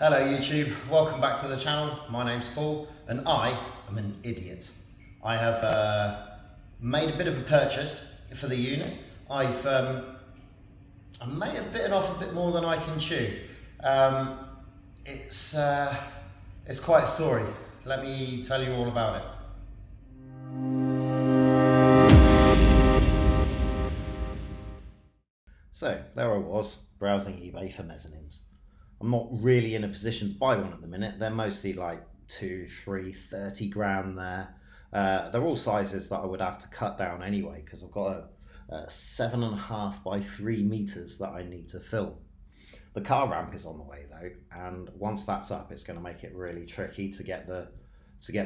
Hello YouTube, welcome back to the channel. My name's Paul and I am an idiot. I have made a bit of a purchase for the unit. I may have bitten off a bit more than I can chew. It's quite a story. Let me tell you all about it. So there I was, browsing eBay for mezzanines. I'm not really in a position to buy one at the minute. They're mostly like 2, 3, 30 grand there. They're all sizes that I would have to cut down anyway, because I've got a 7.5 by 3 meters that I need to fill. The car ramp is on the way though, and once that's up, it's going to make it really tricky to get the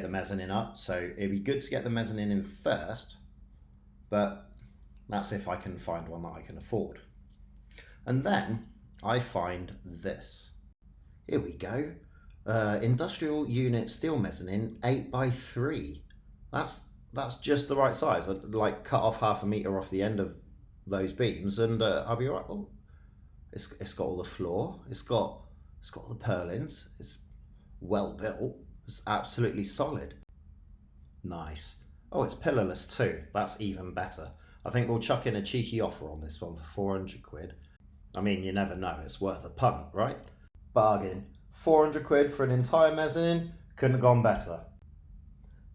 mezzanine up. So it'd be good to get the mezzanine in first, but that's if I can find one that I can afford. And then I find this. Here we go. Industrial unit steel mezzanine 8 by 3. That's just the right size. I'd like cut off 1/2 meter off the end of those beams and I'll be all right. Oh, it's got all the floor. It's got all the purlins. It's well built. It's absolutely solid. Nice. Oh, it's pillarless too. That's even better. I think we'll chuck in a cheeky offer on this one for 400 quid. I mean, you never know, it's worth a punt, right? Bargain. 400 quid for an entire mezzanine, couldn't have gone better.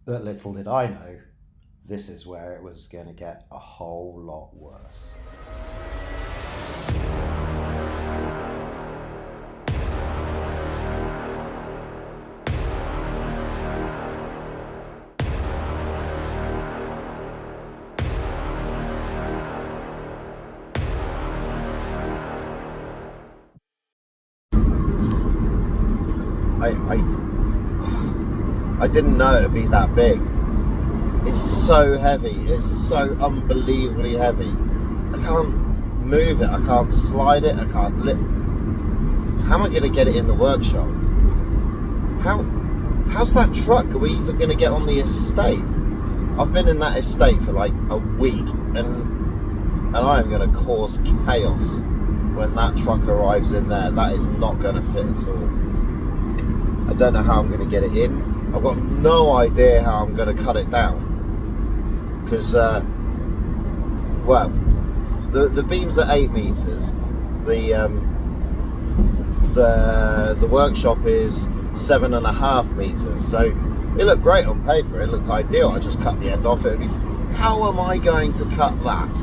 But little did I know, this is where it was going to get a whole lot worse. I didn't know it'd be that big. It's so heavy. It's so unbelievably heavy. I can't move it. I can't slide it. I can't lift. How am I going to get it in the workshop? How's that truck? Are we even going to get on the estate? I've been in that estate for like a week, and I am going to cause chaos when that truck arrives in there. That is not going to fit at all. I don't know how I'm going to get it in. I've got no idea how I'm going to cut it down. Because, well, the beams are 8 meters. The workshop is 7.5 meters. So it looked great on paper. It looked ideal. I just cut the end off. How am I going to cut that?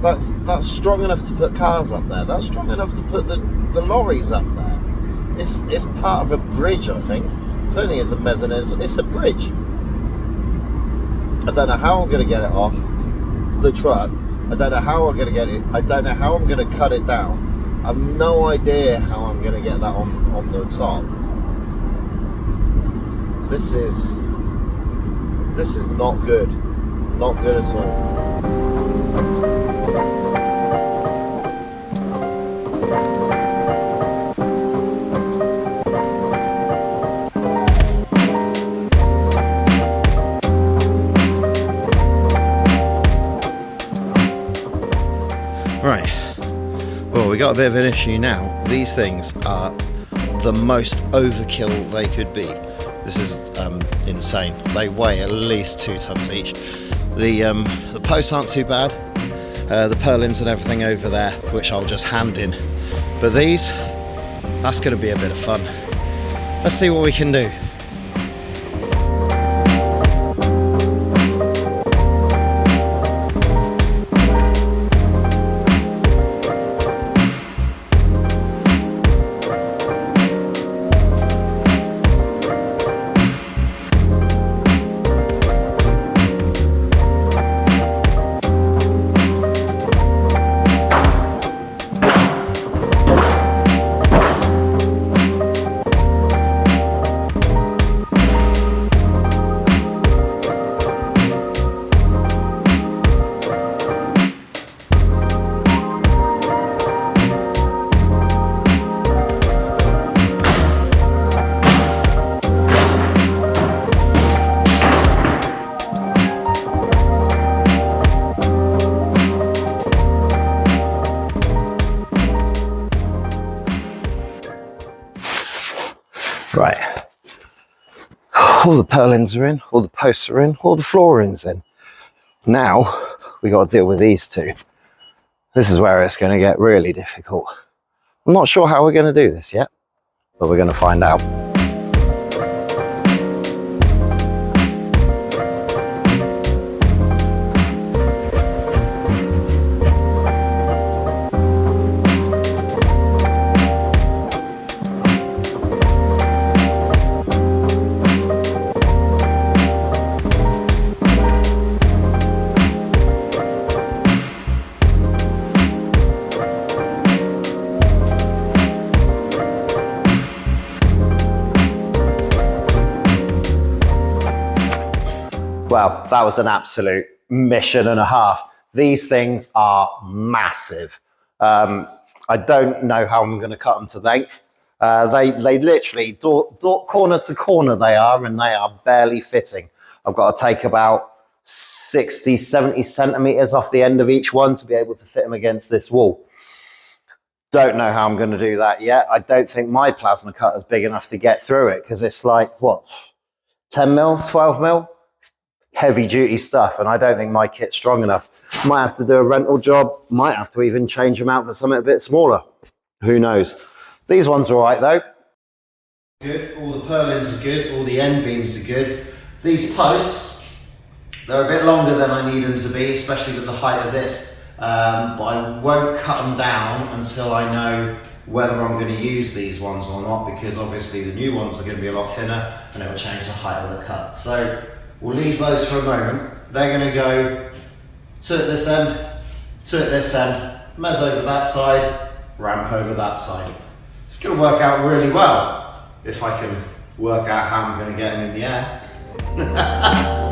That's strong enough to put cars up there. That's strong enough to put the lorries up there. It's part of a bridge, I think. I don't think it's a mezzanine, it's a bridge. I don't know how I'm going to get it off the truck. I don't know how I'm going to get it. I don't know how I'm going to cut it down. I have no idea how I'm going to get that on the top. This is not good. Not good at all. Right, well, we got a bit of an issue now. These things are the most overkill they could be. This is insane. They weigh at least 2 tons each. The posts aren't too bad. The purlins and everything over there, which I'll just hand in. But these, that's going to be a bit of fun. Let's see what we can do. Right. All the purlins are in, all the posts are in, all the flooring's in. Now we got to deal with these two. This is where it's going to get really difficult. I'm not sure how we're going to do this yet, but we're going to find out. Well, that was an absolute mission and a half. These things are massive. I don't know how I'm going to cut them to length. They literally, corner to corner they are, and they are barely fitting. I've got to take about 60, 70 centimetres off the end of each one to be able to fit them against this wall. Don't know how I'm going to do that yet. I don't think my plasma cutter is big enough to get through it, because it's like, what, 10 mil, 12 mil? Heavy duty stuff, and I don't think my kit's strong enough. Might have to do a rental job, might have to even change them out for something a bit smaller. Who knows? These ones are all right though. Good, all the purlins are good, all the end beams are good. These posts, they're a bit longer than I need them to be, especially with the height of this, but I won't cut them down until I know whether I'm going to use these ones or not, because obviously the new ones are going to be a lot thinner and it will change the height of the cut. So we'll leave those for a moment. They're going to go two at this end, two at this end, mezz over that side, ramp over that side. It's going to work out really well if I can work out how I'm going to get them in the air.